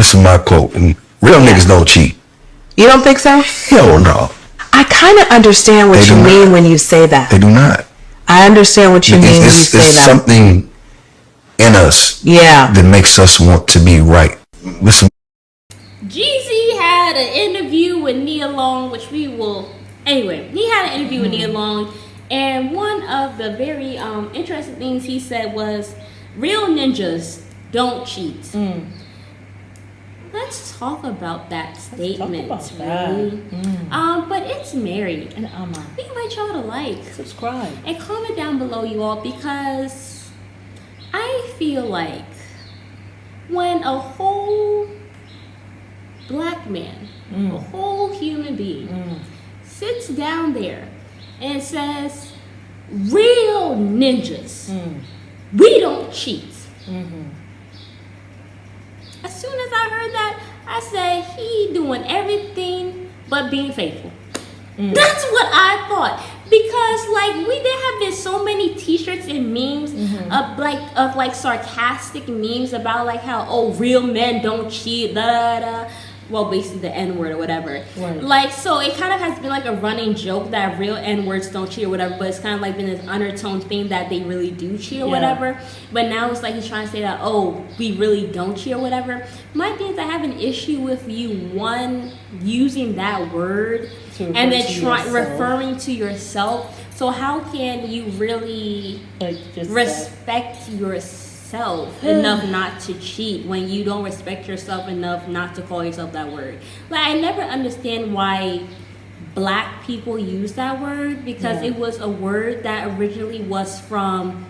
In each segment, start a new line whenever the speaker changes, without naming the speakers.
This is my quote. And real niggas don't cheat.
You don't think so?
Hell no.
I kind of understand what you mean when you say that.
They do not.
I understand what you mean when you say that.
It's something in us that makes us want to be right. Listen.
Jeezy had an interview with Nia Long, which we will... Anyway, he had an interview with Nia Long, and one of the very interesting things he said was, real ninjas don't cheat. Let's talk about that statement. But it's Mary. And we invite y'all to like,
subscribe,
and comment down below, you all, because I feel like when a whole black man, a whole human being, sits down there and says, real ninjas, we don't cheat. As soon as I heard that, I said, he doing everything but being faithful. That's what I thought. Because there have been so many t-shirts and memes of sarcastic memes about how real men don't cheat, well, basically the N-word or whatever. Right. So it kind of has been a running joke that real N-words don't cheat or whatever, but it's kind of been this undertone thing that they really do cheat or whatever. But now it's he's trying to say that, we really don't cheat or whatever. My thing is, I have an issue with you, one, using that word and then referring to yourself. So how can you really respect yourself enough not to cheat when you don't respect yourself enough not to call yourself that word? I never understand why black people use that word, because it was a word that originally was from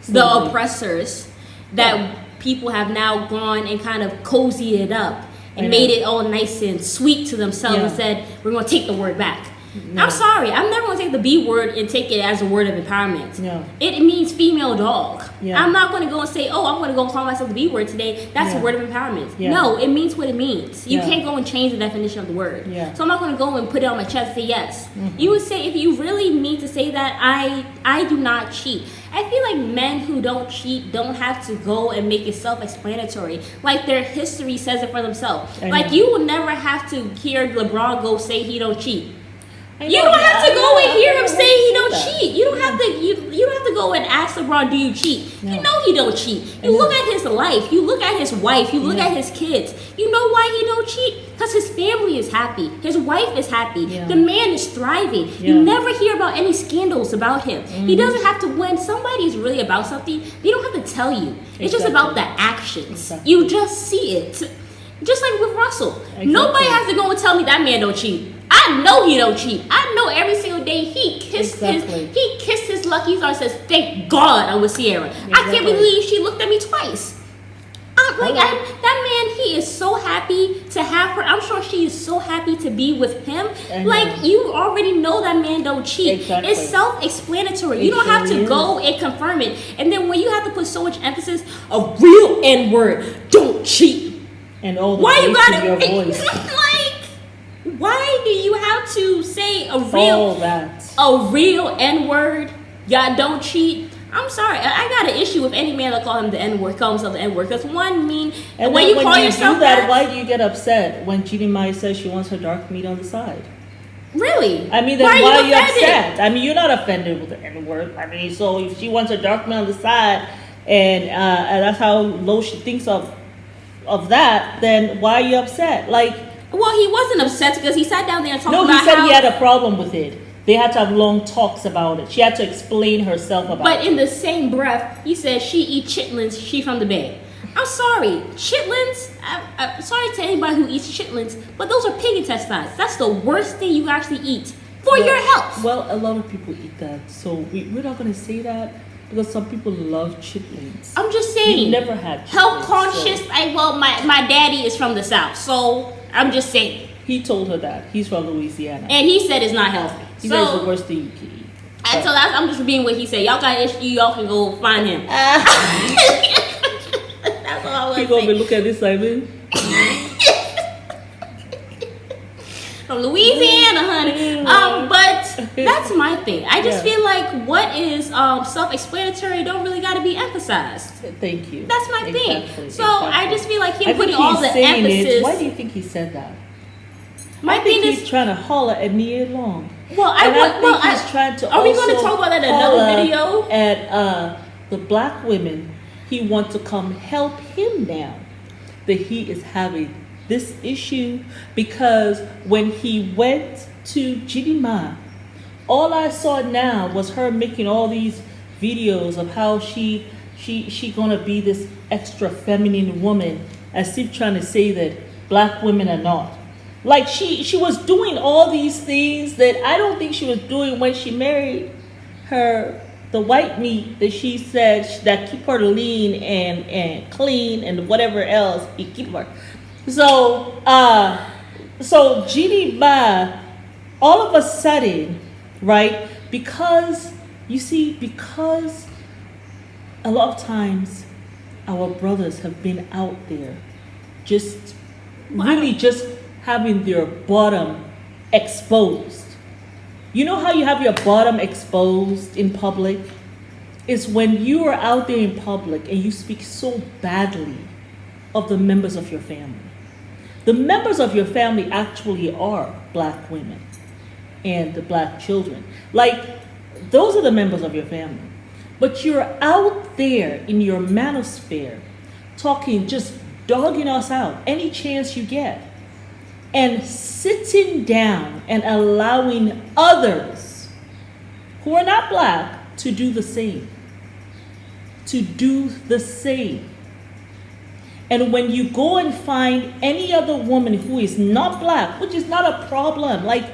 the oppressors that people have now gone and kind of cozied it up and made it all nice and sweet to themselves and said, we're going to take the word back. No. I'm sorry, I'm never going to take the B word and take it as a word of empowerment. No. It means female dog. Yeah. I'm not going to go and say, I'm going to go call myself the B word today. That's a word of empowerment. Yeah. No, it means what it means. You can't go and change the definition of the word. Yeah. So I'm not going to go and put it on my chest and say yes. You would say, if you really mean to say that, I do not cheat. I feel like men who don't cheat don't have to go and make it self-explanatory. Their history says it for themselves. You will never have to hear LeBron go say he don't cheat. You don't have to go and hear him say he don't cheat. You don't have to. You don't have to go and ask LeBron, do you cheat? No. You know he don't cheat. You look at his life. You look at his wife. You look at his kids. You know why he don't cheat? Because his family is happy. His wife is happy. Yeah. The man is thriving. Yeah. You never hear about any scandals about him. He doesn't have to. When somebody is really about something, they don't have to tell you. It's just about the actions. You just see it. Just like with Russell. Nobody has to go and tell me that man don't cheat. I know he don't cheat. I know every single day he kissed his lucky star and says, thank God I'm with Sierra. I can't believe she looked at me twice. That man, he is so happy to have her. I'm sure she is so happy to be with him. You already know that man don't cheat. It's self-explanatory. You don't have to go and confirm it. And then when you have to put so much emphasis, a real N-word, don't cheat.
And all the bass in your voice.
Why do you have to say a real N-word? Y'all don't cheat. I'm sorry. I got an issue with any man that call him the N-word, call himself the N-word. Because one mean,
and when you call yourself that, why do you get upset when Jeannie Mai says she wants her dark meat on the side?
Really?
I mean, then why are you upset? I mean, you're not offended with the N-word. I mean, so if she wants her dark meat on the side, and that's how low she thinks of that, then why are you upset?
Well, he wasn't upset because he sat down there and talked about how...
No, he said he had a problem with it. They had to have long talks about it. She had to explain herself about it.
But in the same breath, he said she eats chitlins, she from the Bay. I'm sorry, chitlins, I'm sorry to anybody who eats chitlins, but those are pig intestines. That's the worst thing you actually eat for your health.
Well, a lot of people eat that, so we're not going to say that. Because some people love chitlins.
I'm just saying.
You've never had chitlins.
Health conscious. So. My daddy is from the South, so I'm just saying.
He told her that. He's from Louisiana.
And he said it's not healthy.
He said it's the worst thing you can eat.
And so I'm just being what he said. Y'all got an issue, y'all can go find him. That's all I was saying.
He gonna be looking at this, Simon.
From Louisiana, honey. But that's my thing. I just feel like what is self-explanatory don't really got to be emphasized.
Thank you.
That's my thing. So I just feel like
him
putting all the emphasis.
Why do you think he said that?
My thing is
he's trying to holler at Nia Long.
Well,
he's trying to.
Are we going to talk about that in another video?
At the black women, he wants to come help him now. That he is having this issue because when he went to Chidinma, all I saw now was her making all these videos of how she gonna be this extra feminine woman, as if trying to say that black women are not. Like she was doing all these things that I don't think she was doing when she married the white meat that she said that keep her lean and clean and whatever else it keep her. So Jeezy Ba, all of a sudden, right? Because a lot of times our brothers have been out there just having their bottom exposed. You know how you have your bottom exposed in public? It's when you are out there in public and you speak so badly of the members of your family. The members of your family actually are black women and the black children. Like, those are the members of your family. But you're out there in your manosphere talking, just dogging us out any chance you get. And sitting down and allowing others who are not black to do the same. To do the same. And when you go and find any other woman who is not black, which is not a problem, like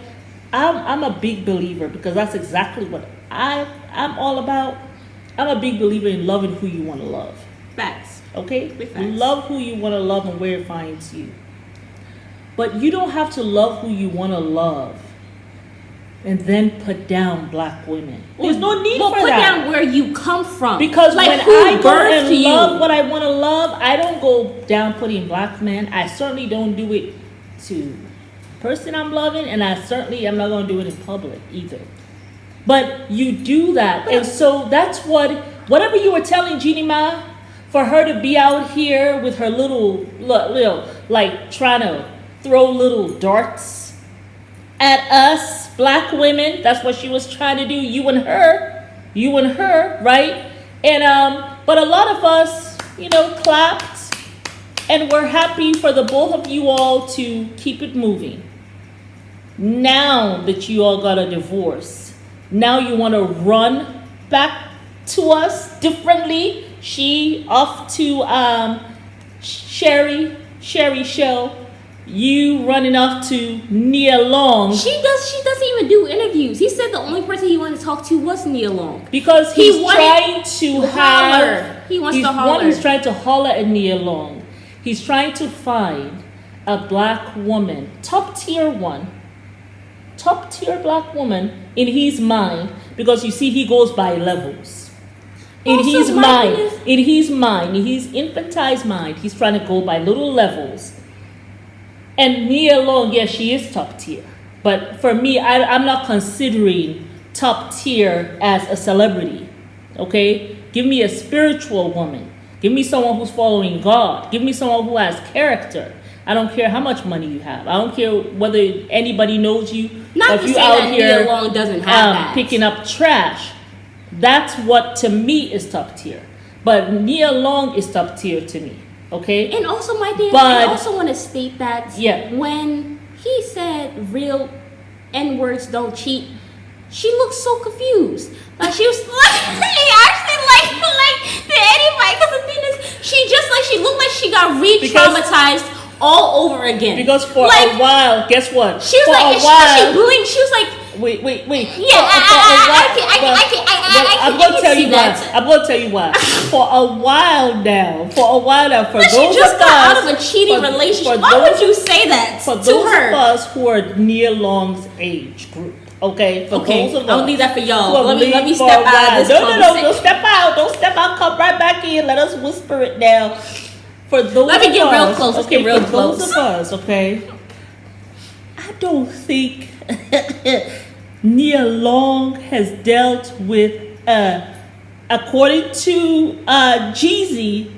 I'm a big believer, because that's exactly what I'm all about. I'm a big believer in loving who you want to love.
Facts.
Okay?
Facts.
Love who you want to love and where it finds you. But you don't have to love who you want to love and then put down black women. There's no need for that.
Put down where you come from.
Because like, when I go and love what I want to love, I don't go down putting black men. I certainly don't do it to the person I'm loving, and I'm not going to do it in public either. But you do that. And so that's whatever you were telling Jeannie Ma, for her to be out here with her little like trying to throw little darts at us black women, that's what she was trying to do. You and her, right? And but a lot of us, clapped and we're happy for the both of you all to keep it moving. Now that you all got a divorce, now you want to run back to us differently. She off to Sherry show. You running off to Nia Long.
She doesn't even do interviews. He said the only person he wanted to talk to was Nia Long.
Because he's trying to holler.
He wants to holler.
He's trying to holler at Nia Long. He's trying to find a black woman, top tier black woman in his mind, because you see he goes by levels. In his infantile mind, he's trying to go by little levels. And Nia Long, yes, she is top tier. But for me, I'm not considering top tier as a celebrity. Okay? Give me a spiritual woman. Give me someone who's following God. Give me someone who has character. I don't care how much money you have. I don't care whether anybody knows you.
Not to say that Nia Long doesn't have that.
Picking up trash. That's what to me is top tier. But Nia Long is top tier to me. Okay.
And also, my dear, I also want to state that when he said real N-words don't cheat, she looked so confused. Like she was actually like did anybody? Because the thing is, she looked like she got re-traumatized all over again.
Because for a while, guess what?
She was she blinked. She was like,
wait.
Yeah,
I'm going to tell you why. For a while now, for
but
those
she just
of
got
us,
out of a cheating relationship. Why would you say that
for
to
those
her?
of us who are Nia Long's age group? Okay, for those of us.
I'll leave that for y'all. Let me step out of this
No, don't step out. Don't step out. Come right back in. Let us whisper it now. For those
Let me get real close.
Okay,
Let's get real close.
Those of us, okay. I don't think Nia Long has dealt with, according to Jeezy,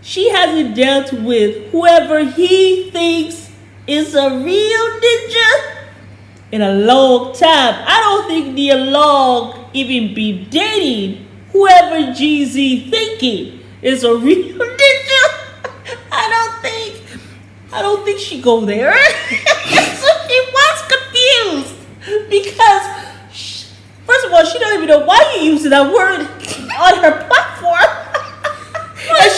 she hasn't dealt with whoever he thinks is a real ninja in a long time. I don't think Nia Long even be dating whoever Jeezy thinking is a real ninja. I don't think she go there. So she was confused because, first of all, she don't even know why you using that word on her platform. And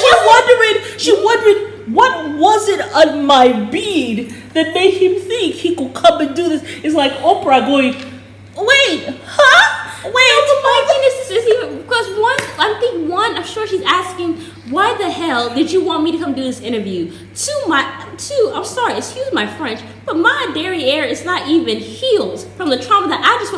she wondering what was it on my bead that made him think he could come and do this. It's like Oprah going, wait, huh?
Wait, my goodness, this is even because I'm sure she's asking, why the hell did you want me to come do this interview? I'm sorry, excuse my French, but my derriere is not even healed from the trauma that I just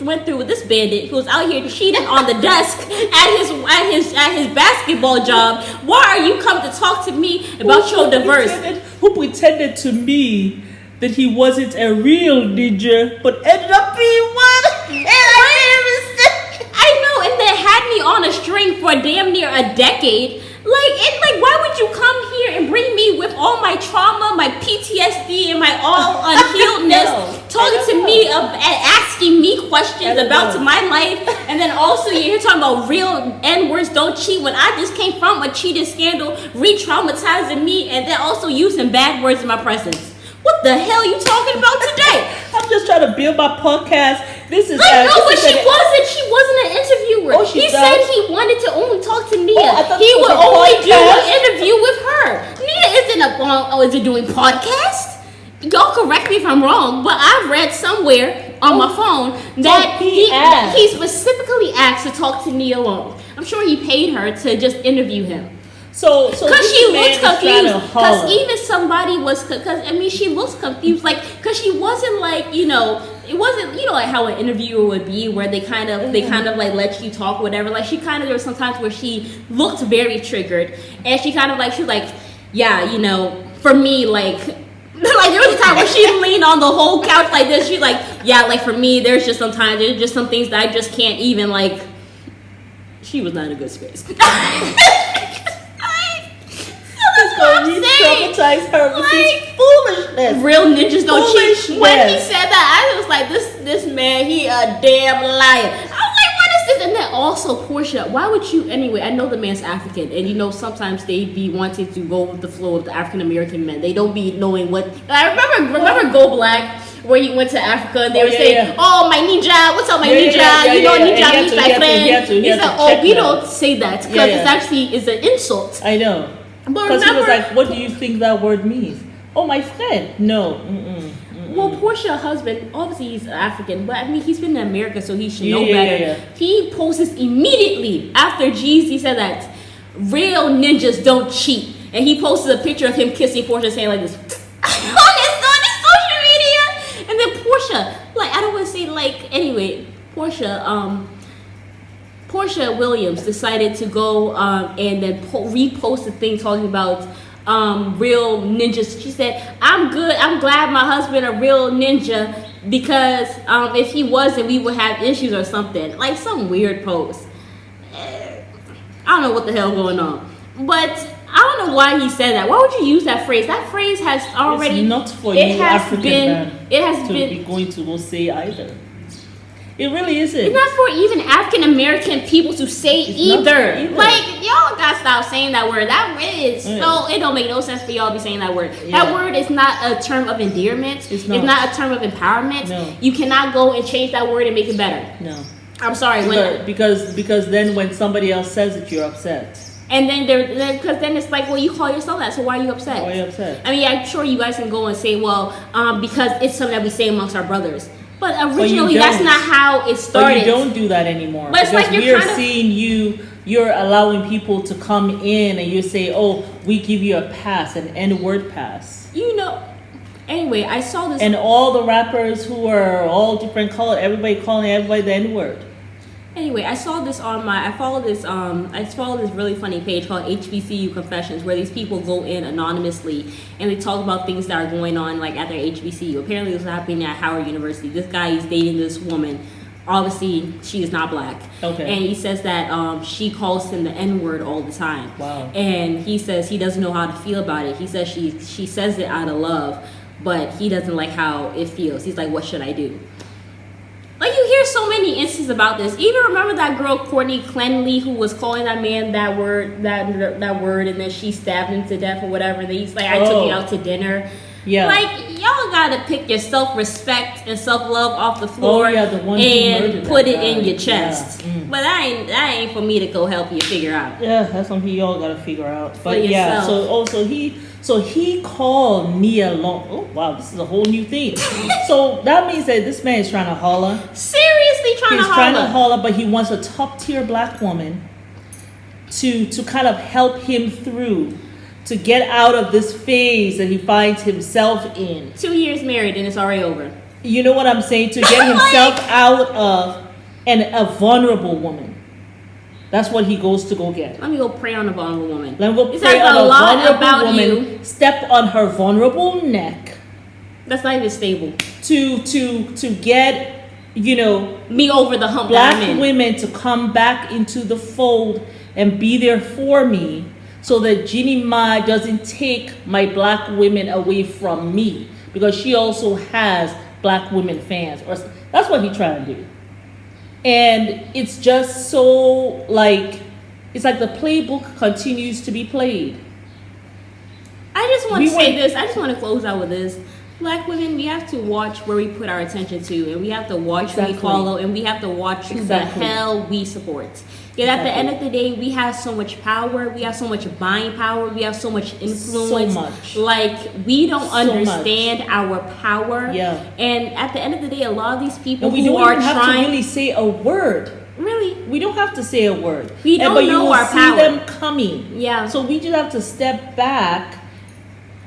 went through with this bandit who was out here cheating on the desk at his basketball job. Why are you coming to talk to me about your divorce?
Who pretended to me that he wasn't a real ninja, but ended up being one? And I made a mistake.
I know, and they had me on a string for damn near a decade. Why would you come here and bring me with all my trauma, my PTSD, and my all unhealedness, talking to me and asking me questions about my life, and then also you're here talking about real N-words don't cheat when I just came from a cheating scandal, re-traumatizing me, and then also using bad words in my presence. What the hell are you talking about today?
I'm just trying to build my podcast. This is
she wasn't an interviewer.
Oh,
he said he wanted to only talk to Nia.
Oh,
he would only do an interview with her. Nia isn't doing podcast. Y'all correct me if I'm wrong, but I read somewhere on my phone that he specifically asked to talk to Nia Long. I'm sure he paid her to just interview him.
So because
she looks confused. Because even somebody was, she looks confused. Because she wasn't it wasn't like how an interviewer would be, where they kind of let you talk, whatever. Like she kind of, there were some times where she looked very triggered, and she kind of she was like, yeah, for me, like there was a time where she leaned on the whole couch like this. She's like, yeah, like for me, there's just some things that I just can't even like. She was not in a good space.
Re-traumatize her with this foolishness.
Real ninjas don't cheat. When he said that, I was like, this man, he a damn liar. I was like, what is this? And then also, Portia, why would you, anyway, I know the man's African, and sometimes they be wanting to go with the flow of the African American men. They don't be knowing what, I remember Go Black, where he went to Africa, and they were saying, oh, my ninja, what's up, my ninja? Ninja means my friend. He said, oh, we don't say that, because it's an insult.
I know. Because he was like, what do you think that word means? Oh, my friend. No.
Well, Portia's husband, obviously he's African, but he's been in America, so he should know better. Yeah. He posts immediately after Jeezy said that real ninjas don't cheat. And he posted a picture of him kissing Portia, saying like this on his social media. And then Portia, I don't want to say anyway, Portia Williams decided to go and then repost a thing talking about real ninjas. She said, I'm glad my husband a real ninja, because if he wasn't, we would have issues or something. Like some weird post. I don't know what the hell going on. But I don't know why he said that. Why would you use that phrase? That phrase has already...
It's not for you African man to be going to go say either. It really isn't.
It's not for even African American people to say either. Y'all gotta stop saying that word. That word is it don't make no sense for y'all to be saying that word. Yeah. That word is not a term of endearment. It's not a term of empowerment. No. You cannot go and change that word and make it better. No. I'm sorry.
Because then when somebody else says it, you're upset.
And then because then it's like, well, you call yourself that, so why are you upset?
Why are you upset?
I mean, I'm sure you guys can go and say, well, because it's something that we say amongst our brothers. But originally, that's not how it started.
But you don't do that anymore.
But it's
because
like
we are seeing you're allowing people to come in and you say, oh, we give you a pass, an N-word pass.
Anyway, I saw this.
And all the rappers who are all different color, everybody calling everybody the N-word.
Anyway, I follow this really funny page called HBCU Confessions, where these people go in anonymously and they talk about things that are going on like at their HBCU. Apparently, this was happening at Howard University. This guy is dating this woman. Obviously, she is not black.
Okay.
And he says that she calls him the N-word all the time.
Wow.
And he says he doesn't know how to feel about it. He says she says it out of love, but he doesn't like how it feels. He's like, what should I do? Like, you hear so many instances about this. Even remember that girl Courtney Clenley who was calling that man that word, and then she stabbed him to death or whatever. And he's like, I took you out to dinner.
Yeah.
Like, y'all gotta pick your self-respect and self-love off the floor
the one
and put it in your chest. Yeah. But that ain't for me to go help you figure out.
Yeah, that's something y'all gotta figure out. But
yeah,
so he called Nia Long. Oh wow, this is a whole new thing. So that means that this man is trying to holler.
Seriously
He's trying to holler, but he wants a top tier black woman to kind of help him through, to get out of this phase that he finds himself in.
2 years married and it's already over.
You know what I'm saying? To get himself out of a vulnerable woman. That's what he goes to go get.
Let me go pray on a vulnerable woman.
Let me go pray on a vulnerable woman. Step on her vulnerable neck.
That's not even stable.
To get,
me over the hump.
Black women to come back into the fold and be there for me, so that Jeannie Mai doesn't take my black women away from me, because she also has black women fans. Or that's what he's trying to do. And it's just so it's like the playbook continues to be played.
I just want to say this. I just want to close out with this. Black women, we have to watch where we put our attention to, and we have to watch who we follow, and we have to watch who the hell we support. Because at the end of the day, we have so much power, we have so much buying power, we have so much influence.
So much.
Like, we don't understand our power.
Yeah.
And at the end of the day, a lot of these people
we don't even have to really say a word.
Really?
We don't have to say a word.
We don't know our power.
But you will see them coming.
Yeah.
So we just have to step back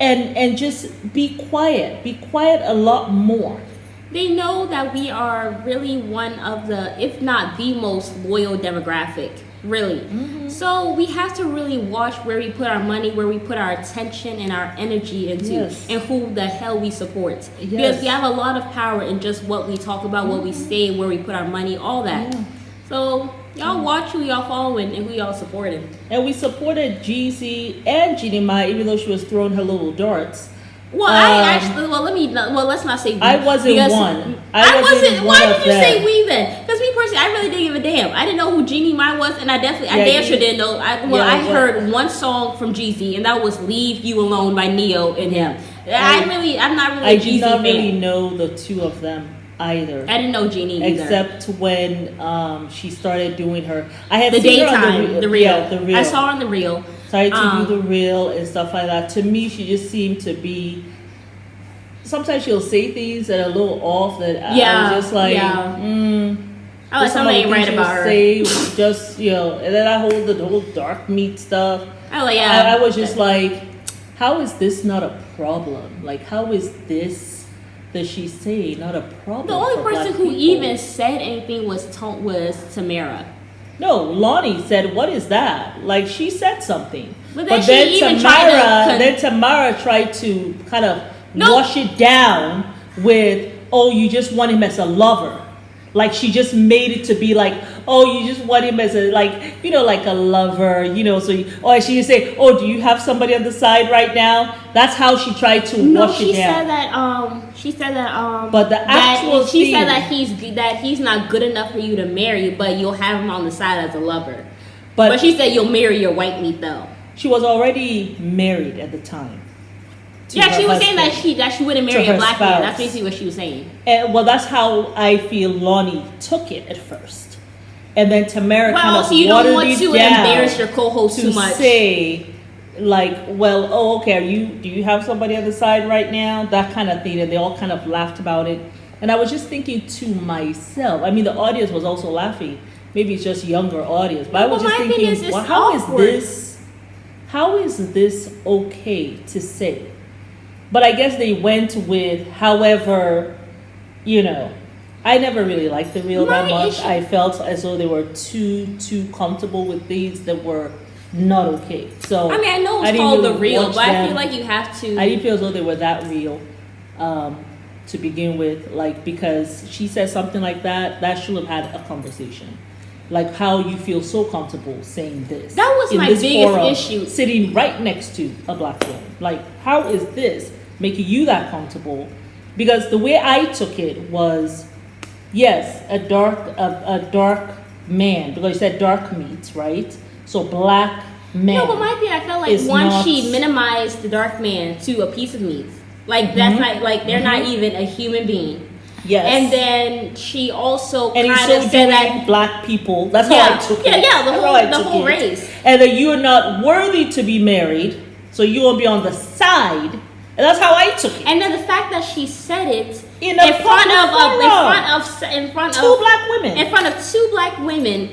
and just be quiet. Be quiet a lot more.
They know that we are really one of the, if not the most loyal demographic, really. Mm-hmm. So we have to really watch where we put our money, where we put our attention and our energy into, and who the hell we support. Yes. Because we have a lot of power in just what we talk about, what we say, where we put our money, all that. Yeah. So y'all watch who y'all following and who y'all supporting.
And we supported Jeezy and Jeannie Mai, even though she was throwing her little darts.
Well, let's not say we.
I wasn't one. I wasn't.
Why did you say we then? Because me personally, I really didn't give a damn. I didn't know who Jeannie Mai was, and I damn sure didn't know. I heard one song from Jeezy, and that was "Leave You Alone" by Neo and him. I'm not really a Jeezy fan. I did not really
know the two of them either.
I didn't know Jeannie either.
Except when she started doing her. I had
the
seen
daytime,
her on
the reel. Yeah, the reel. I saw her on the reel.
Started to do the reel and stuff like that. To me, she just seemed to be. Sometimes she'll say things that are a little off. That I was just like,
I like something ain't right about her.
Say just and then I hold the whole dark meat stuff.
I
was just like, how is this not a problem? Like, how is this that she's saying not a problem?
The only person who even said anything was Tamara.
No, Lonnie said, "What is that?" Like, she said something,
but then
Tamara tried to kind of wash it down with, "Oh, you just want him as a lover." Like, she just made it to be like, "Oh, you just want him as a like a lover." So she would say, "Oh, do you have somebody on the side right now?" That's how she tried to wash it down.
She said that.
But the actual
she said that he's not good enough for you to marry, but you'll have him on the side as a lover. But she said you'll marry your white meat though.
She was already married at the time.
Yeah, she was saying that she wouldn't marry a black man. That's basically what she was saying.
And that's how I feel Lonnie took it at first, and then Tamara kind of
so you don't want to embarrass your co-host too much.
Say, like, well, okay, do you have somebody on the side right now? That kind of thing, and they all kind of laughed about it. And I was just thinking to myself. I mean, the audience was also laughing. Maybe it's just younger audience, but I was just thinking, well, how is this okay to say? But I guess they went with however, I never really liked the reel that
My
much.
issue-
I felt as though they were too comfortable with things that were not okay. So
I mean, I know it's
didn't
called
really
the real,
watch
but I
them.
feel like you have to.
I didn't feel as though they were that real to begin with. Like, because she said something like that should have had a conversation. Like, how you feel so comfortable saying this.
That was
in
my
this
biggest
forum,
issue.
Sitting right next to a black woman. Like, how is this making you that comfortable? Because the way I took it was, yes, a dark man, because you said dark meat, right? So black man.
No, but my thing, I felt like
is
one,
not-
she minimized the dark man to a piece of meat. Like that's not like they're not even a human being.
Yes.
And then she also
And
kind
he's so
of said
doing
that
black people. That's
Yeah.
how I took it.
Yeah,
That's
the
how I took
whole
it.
race.
And that you're not worthy to be married, so you will be on the side. And that's how I took it.
and then the fact that she said it
In a public forum.
in front
Two
of
black women.
in front of two black women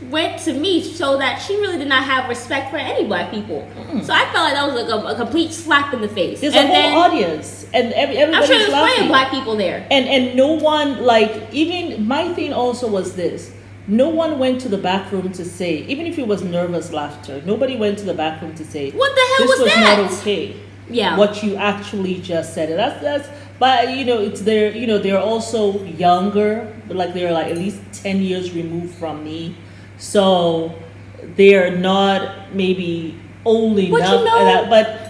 went to me so that she really did not have respect for any black people. So I felt like that was like a complete slap in the face.
There's
and
a whole
then,
audience, and everybody's
I'm sure there's plenty
laughing.
of black people there.
And no one, like, even my thing also was this. No one went to the back room to say, even if it was nervous laughter, nobody went to the back room to say,
What the hell
this
was
not
that?
okay.
Yeah.
What you actually just said. And that's, but you know, it's their, you know, they're also younger, but like they're like at least 10 years removed from me. So they're not maybe old enough,
But you know,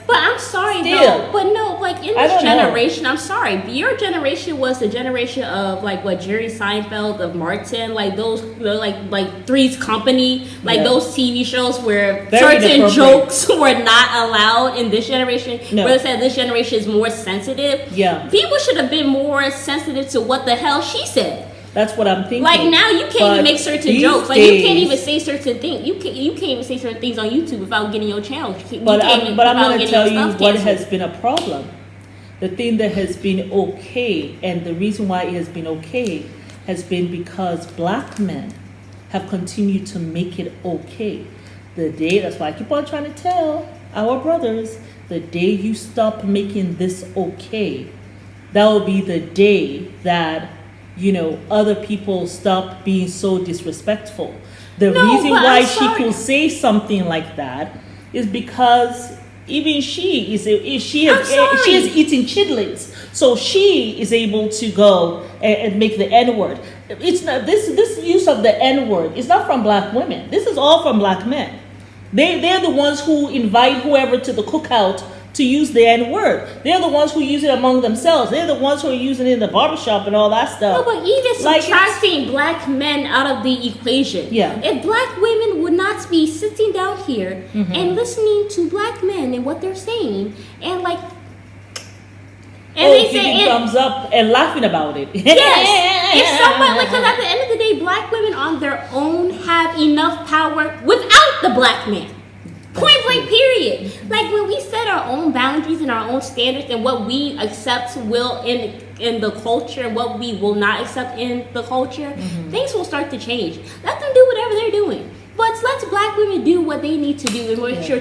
but
I'm sorry
still.
though. But no, like in
I
this
don't know.
generation, I'm sorry. Your generation was the generation of like what Jerry Seinfeld, of Martin, like those like Three's Company, like
Yeah.
those TV shows where
Very
certain
inappropriate.
jokes were not allowed in this generation.
No.
Where they said this generation is more sensitive.
Yeah.
People should have been more sensitive to what the hell she said.
that's what I'm thinking.
Like now you can't
But
even make certain
these
jokes. Like you can't
days-
even say certain things. You can't even say certain things on YouTube without getting your channel.
But I'm going to tell you
stuff
what
canceled.
has been a problem. The thing that has been okay, and the reason why it has been okay, has been because black men have continued to make it okay. The day, that's why I keep on trying to tell our brothers, the day you stop making this okay, that will be the day that, you know, other people stop being so disrespectful. The
No,
reason
but
why
I'm
she
sorry.
could say something like that is because even she is she
I'm
is
sorry.
eating chitlins, so she is able to go and make the N word. It's not this use of the N word is not from black women. This is all from black men. They're the ones who invite whoever to the cookout to use the N word. They're the ones who use it among themselves. They're the ones who are using it in the barbershop and all that
No,
stuff.
but even
Like,
subtracting black men out of the equation.
Yeah.
If black women would not be sitting down here
Mm-hmm.
and listening to black men and what they're saying, and like, and
oh,
they say
giving
it,
thumbs up and laughing about it.
yes, if someone like, because at the end of the day, black women on their own have enough power without the black man. Point blank, period. Like when we set our own boundaries and our own standards and what we accept will in the culture and what we will not accept in the culture, things will start to change. Let them do whatever they're doing. But let black women do what they need to do and make sure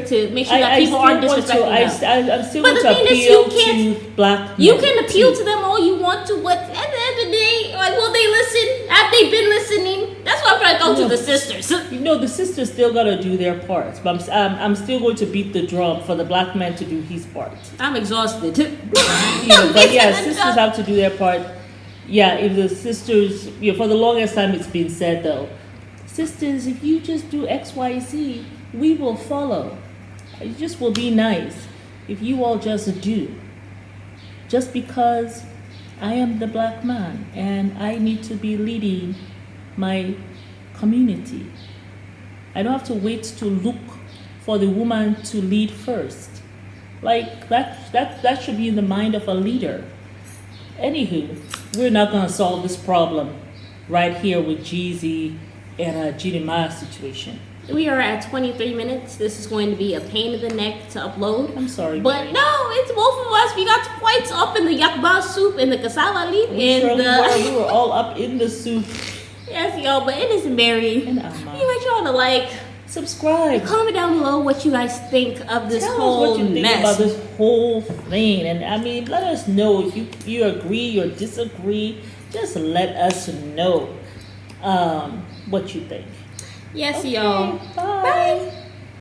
that people aren't disrespecting them.
I'm still
But
going
the
to
thing is,
appeal
you can't-
to black
You
men,
can appeal
too.
to them all you want to, but at the end of the day, like, will they listen? Have they been listening? That's why I'm trying to go to the sisters.
You know, the sisters still got to do their part. But I'm still going to beat the drum for the black man to do his part.
I'm exhausted.
You know, but yeah, sisters have to do their part. Yeah, if the sisters, you know, for the longest time it's been said though, sisters, if you just do X, Y, Z, we will follow. It just will be nice if you all just do. Just because I am the black man and I need to be leading my community. I don't have to wait to look for the woman to lead first. Like that should be in the mind of a leader. Anywho, we're not gonna solve this problem right here with Jeezy and a Jinima situation.
We are at 23 minutes. This is going to be a pain in the neck to upload.
I'm sorry,
But
Mary.
no, it's both of us. We got fights up in the yakba soup and the cassava leaf
We
and
surely
the...
we were all up in the soup.
Yes, yo, but it is Mary.
And Amma.
You want y'all to like
subscribe.
Comment down below what you guys think of this
Tell
whole
us what you think
mess.
about this whole thing. And I mean, let us know if you agree or disagree. Just let us know what you think.
Yes,
Okay,
y'all.
Bye.
Bye.